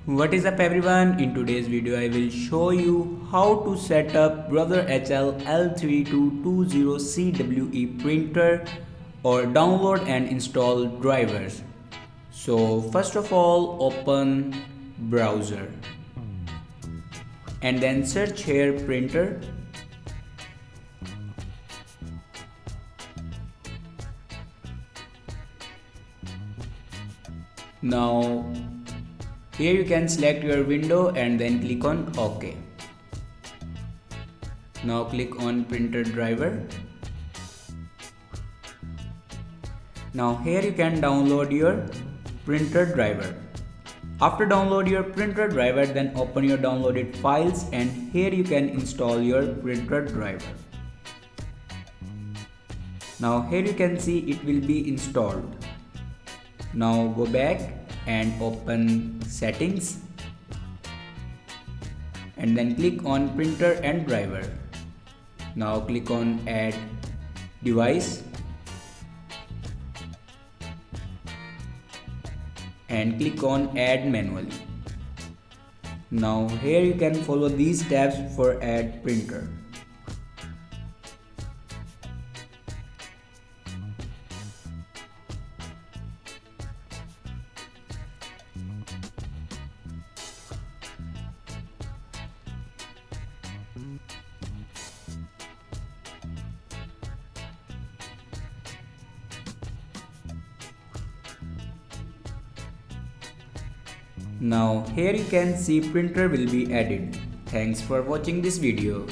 What is up everyone, in today's video I will show you how to set up Brother HL L3220CWE printer or download and install drivers. So first of all, open browser and then search here printer. Now here you can select your window and then click on OK. Now click on printer driver. Now here you can download your printer driver. After download your printer driver, then open your downloaded files and here you can install your printer driver. Now here you can see it will be installed. Now go back and open settings and then click on printer and driver. Now click on add device and click on add manually. Now here you can follow these steps for add printer. Now here you can see printer will be added. Thanks for watching this video.